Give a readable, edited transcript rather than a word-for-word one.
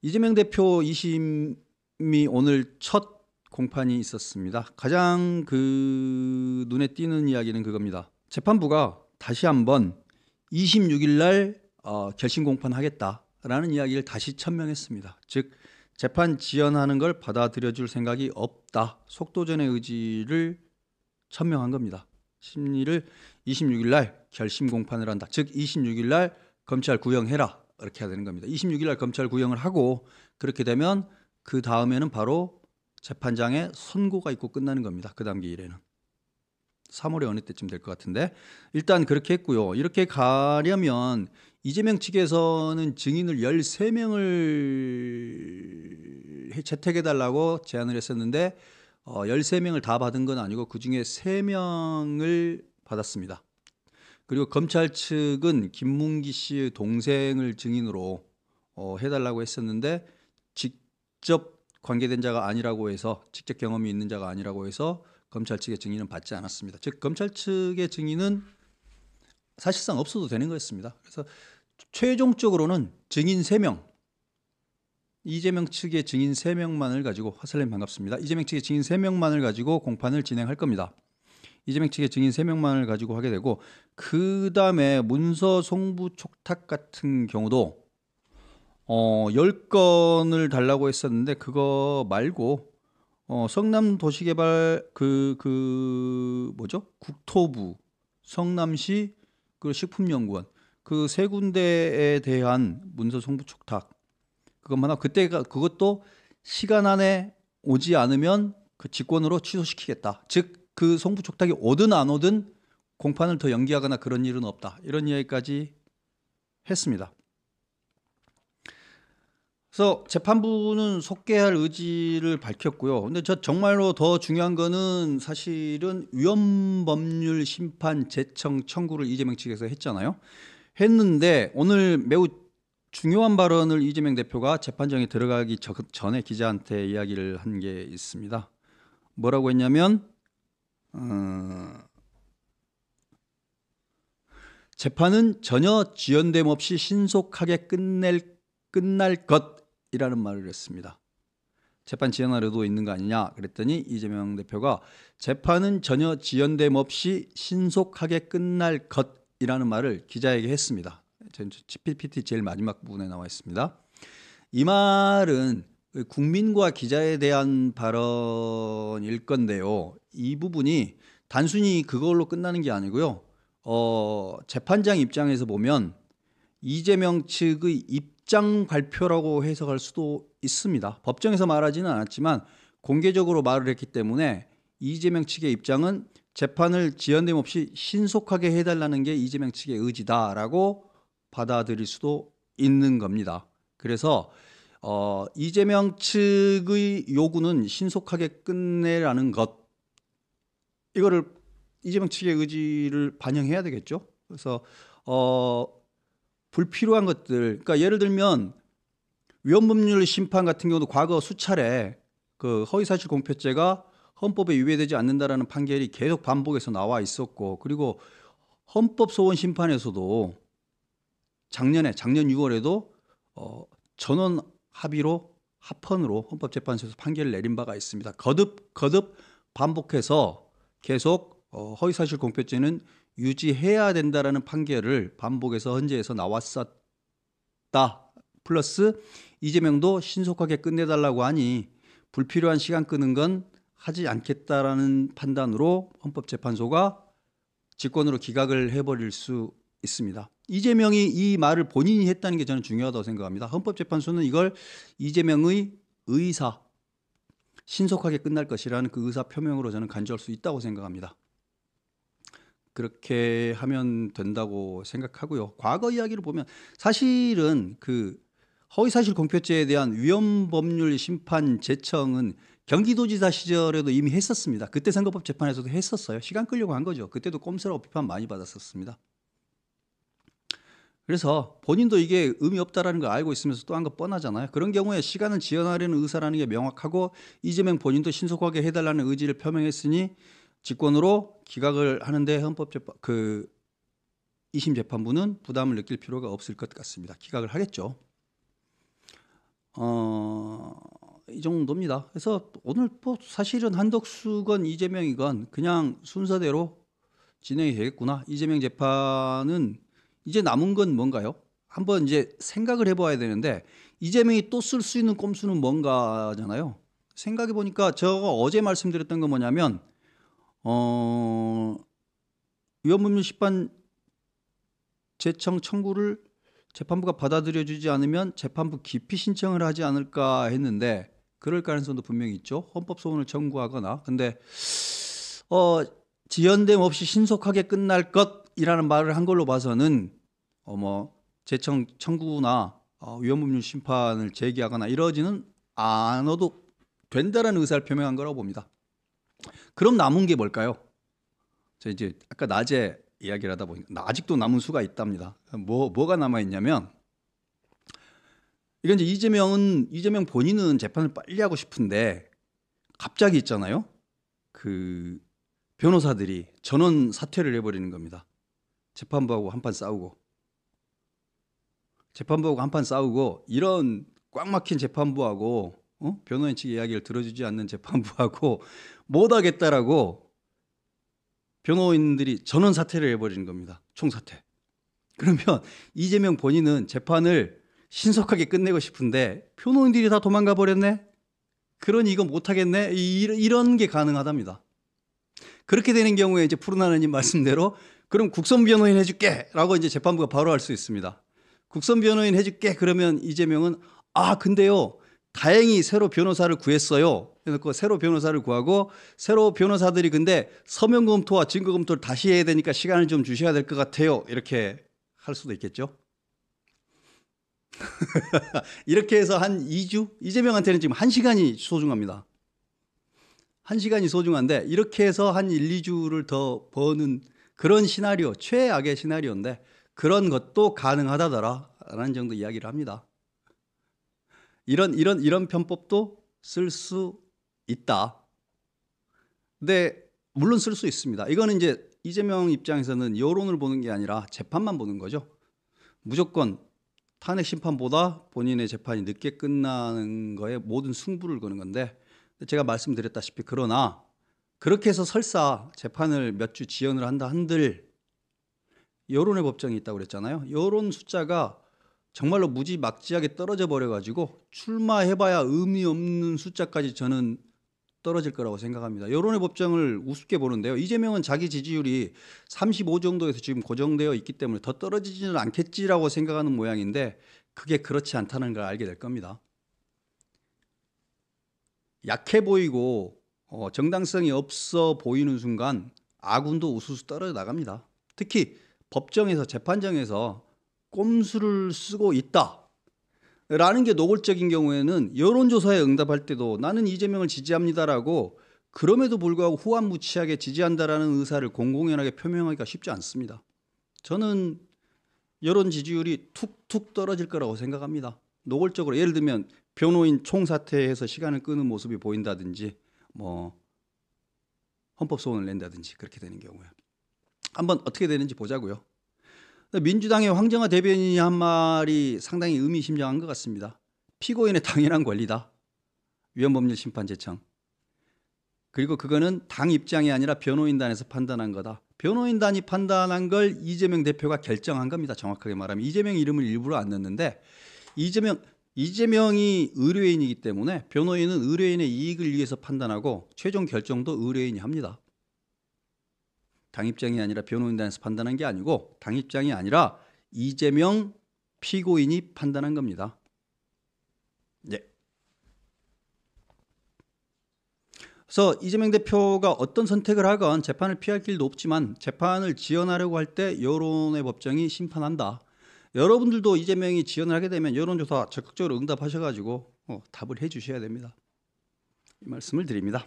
이재명 대표 2심이 오늘 첫 공판이 있었습니다. 가장 눈에 띄는 이야기는 그겁니다. 재판부가 다시 한번 26일 날 결심 공판하겠다라는 이야기를 다시 천명했습니다. 즉 재판 지연하는 걸 받아들여줄 생각이 없다. 속도전의 의지를 천명한 겁니다. 심리를 26일 날 결심 공판을 한다. 즉 26일 날 검찰 구형해라. 이렇게 해야 되는 겁니다. 26일 날 검찰 구형을 하고 그렇게 되면 그 다음에는 바로 재판장에 선고가 있고 끝나는 겁니다. 그 다음 기일에는 3월에 어느 때쯤 될 것 같은데 일단 그렇게 했고요. 이렇게 가려면 이재명 측에서는 증인을 13명을 채택해달라고 제안을 했었는데 13명을 다 받은 건 아니고 그중에 3명을 받았습니다. 그리고 검찰 측은 김문기 씨의 동생을 증인으로 해달라고 했었는데 직접 관계된 자가 아니라고 해서 직접 경험이 있는 자가 아니라고 해서 검찰 측의 증인은 받지 않았습니다. 즉 검찰 측의 증인은 사실상 없어도 되는 거였습니다. 그래서 최종적으로는 증인 3명, 이재명 측의 증인 3명만을 가지고 화살님 반갑습니다. 이재명 측의 증인 3명만을 가지고 공판을 진행할 겁니다. 이재명 측의 증인 3명만을 가지고 하게 되고 그다음에 문서 송부 촉탁 같은 경우도 10건을 달라고 했었는데 그거 말고 성남도시개발 국토부, 성남시 그리고 식품연구원 그 세 군데에 대한 문서 송부 촉탁 그것만 하고 그것도 시간 안에 오지 않으면 그 직권으로 취소시키겠다. 즉 그 송부 촉탁이 오든 안 오든 공판을 더 연기하거나 그런 일은 없다. 이런 이야기까지 했습니다. 그래서 재판부는 속개할 의지를 밝혔고요. 근데 정말로 더 중요한 거는 사실은 위헌법률 심판 제청 청구를 이재명 측에서 했잖아요. 했는데 오늘 매우 중요한 발언을 이재명 대표가 재판정에 들어가기 전에 기자한테 이야기를 한 게 있습니다. 뭐라고 했냐면 재판은 전혀 지연됨 없이 신속하게 끝날 것이라는 말을 했습니다. 재판 지연할 의도 있는 거 아니냐 그랬더니 이재명 대표가 재판은 전혀 지연됨 없이 신속하게 끝날 것이라는 말을 기자에게 했습니다. PPT 제일 마지막 부분에 나와 있습니다. 이 말은 국민과 기자에 대한 발언일 건데요. 이 부분이 단순히 그걸로 끝나는 게 아니고요. 재판장 입장에서 보면 이재명 측의 입장 발표라고 해석할 수도 있습니다. 법정에서 말하지는 않았지만 공개적으로 말을 했기 때문에 이재명 측의 입장은 재판을 지연됨 없이 신속하게 해달라는 게 이재명 측의 의지다라고 받아들일 수도 있는 겁니다. 그래서 이재명 측의 요구는 신속하게 끝내라는 것 이거를 이재명 측의 의지를 반영해야 되겠죠. 그래서 불필요한 것들 그러니까 예를 들면 위헌법률 심판 같은 경우도 과거 수차례 그 허위사실 공표죄가 헌법에 위배되지 않는다라는 판결이 계속 반복해서 나와 있었고 그리고 헌법소원 심판에서도 작년 6월에도 전원 합의로 합헌으로 헌법재판소에서 판결을 내린 바가 있습니다. 거듭 반복해서 계속 허위사실 공표죄는 유지해야 된다라는 판결을 반복해서 헌재에서 나왔었다. 플러스 이재명도 신속하게 끝내달라고 하니 불필요한 시간 끄는 건 하지 않겠다라는 판단으로 헌법재판소가 직권으로 기각을 해버릴 수 있습니다. 이재명이 이 말을 본인이 했다는 게 저는 중요하다고 생각합니다. 헌법재판소는 이걸 이재명의 의사, 신속하게 끝날 것이라는 그 의사 표명으로 저는 간주할 수 있다고 생각합니다. 그렇게 하면 된다고 생각하고요. 과거 이야기를 보면 사실은 그 허위사실 공표죄에 대한 위헌법률 심판 제청은 경기도지사 시절에도 이미 했었습니다. 그때 선거법 재판에서도 했었어요. 시간 끌려고 한 거죠. 그때도 꼼수라고 비판 많이 받았었습니다. 그래서 본인도 이게 의미 없다라는 걸 알고 있으면서 또 한 거 뻔하잖아요. 그런 경우에 시간을 지연하려는 의사라는 게 명확하고 이재명 본인도 신속하게 해달라는 의지를 표명했으니 직권으로 기각을 하는데 헌법재판 2심 재판부는 부담을 느낄 필요가 없을 것 같습니다. 기각을 하겠죠. 이 정도입니다. 그래서 오늘 뭐 사실은 한덕수건 이재명이건 그냥 순서대로 진행이 되겠구나. 이재명 재판은 이제 남은 건 뭔가요? 한번 이제 생각을 해봐야 되는데 이재명이 또 쓸 수 있는 꼼수는 뭔가잖아요. 생각해 보니까 제가 어제 말씀드렸던 건 뭐냐면 위헌법률 심판 재청 청구를 재판부가 받아들여주지 않으면 재판부 기피 신청을 하지 않을까 했는데 그럴 가능성도 분명히 있죠. 헌법소원을 청구하거나. 근데 지연됨 없이 신속하게 끝날 것이라는 말을 한 걸로 봐서는 뭐 재청 청구나 위헌법률 심판을 제기하거나 이러지는 않아도 된다라는 의사를 표명한 거라고 봅니다. 그럼 남은 게 뭘까요? 저 이제 아까 낮에 이야기를 하다 보니까 아직도 남은 수가 있답니다. 뭐가 남아 있냐면 이건 이제 이재명 본인은 재판을 빨리 하고 싶은데 갑자기 있잖아요. 그 변호사들이 전원 사퇴를 해버리는 겁니다. 재판부하고 한판 싸우고 이런 꽉 막힌 재판부하고 변호인 측의 이야기를 들어주지 않는 재판부하고 못하겠다라고 변호인들이 전원 사퇴를 해버리는 겁니다. 총사퇴. 그러면 이재명 본인은 재판을 신속하게 끝내고 싶은데 변호인들이 다 도망가 버렸네. 그러니 이거 못하겠네. 이런 게 가능하답니다. 그렇게 되는 경우에 이제 푸른하느님 말씀대로 그럼 국선 변호인 해줄게라고 이제 재판부가 바로 할 수 있습니다. 국선 변호인 해줄게. 그러면 이재명은 근데요. 다행히 새로 변호사를 구했어요. 그래서 새로 변호사를 구하고 새로 변호사들이 근데 서면 검토와 증거 검토를 다시 해야 되니까 시간을 좀 주셔야 될 것 같아요. 이렇게 할 수도 있겠죠. 이렇게 해서 한 2주? 이재명한테는 지금 1시간이 소중합니다. 1시간이 소중한데 이렇게 해서 한 1, 2주를 더 버는 그런 시나리오, 최악의 시나리오인데 그런 것도 가능하다더라라는 정도 이야기를 합니다. 이런 편법도 쓸 수 있다. 근데 물론 쓸 수 있습니다. 이거는 이제 이재명 입장에서는 여론을 보는 게 아니라 재판만 보는 거죠. 무조건 탄핵 심판보다 본인의 재판이 늦게 끝나는 거에 모든 승부를 거는 건데 제가 말씀드렸다시피 그러나 그렇게 해서 설사 재판을 몇 주 지연을 한다 한들 여론의 법정이 있다고 그랬잖아요. 여론 숫자가 정말로 무지막지하게 떨어져 버려가지고 출마해봐야 의미 없는 숫자까지 저는 떨어질 거라고 생각합니다. 여론의 법정을 우습게 보는데요. 이재명은 자기 지지율이 35 정도에서 지금 고정되어 있기 때문에 더 떨어지지는 않겠지라고 생각하는 모양인데 그게 그렇지 않다는 걸 알게 될 겁니다. 약해 보이고 정당성이 없어 보이는 순간 아군도 우수수 떨어져 나갑니다. 특히 법정에서 재판정에서 꼼수를 쓰고 있다라는 게 노골적인 경우에는 여론조사에 응답할 때도 나는 이재명을 지지합니다라고 그럼에도 불구하고 후한무치하게 지지한다라는 의사를 공공연하게 표명하기가 쉽지 않습니다. 저는 여론 지지율이 툭툭 떨어질 거라고 생각합니다. 노골적으로 예를 들면 변호인 총사퇴해서 시간을 끄는 모습이 보인다든지 뭐 헌법소원을 낸다든지 그렇게 되는 경우에 한번 어떻게 되는지 보자고요. 민주당의 황정화 대변인이 한 말이 상당히 의미심장한 것 같습니다. 피고인의 당연한 권리다. 위헌법률 심판 재청. 그리고 그거는 당 입장이 아니라 변호인단에서 판단한 거다. 변호인단이 판단한 걸 이재명 대표가 결정한 겁니다. 정확하게 말하면 이재명 이름을 일부러 안 넣는데 이재명이 의뢰인이기 때문에 변호인은 의뢰인의 이익을 위해서 판단하고 최종 결정도 의뢰인이 합니다. 당 입장이 아니라 변호인단에서 판단한 게 아니고 당 입장이 아니라 이재명 피고인이 판단한 겁니다. 네. 그래서 이재명 대표가 어떤 선택을 하건 재판을 피할 길도 없지만 재판을 지연하려고 할 때 여론의 법정이 심판한다. 여러분들도 이재명이 지연을 하게 되면 여론조사 적극적으로 응답하셔가지고 답을 해 주셔야 됩니다. 이 말씀을 드립니다.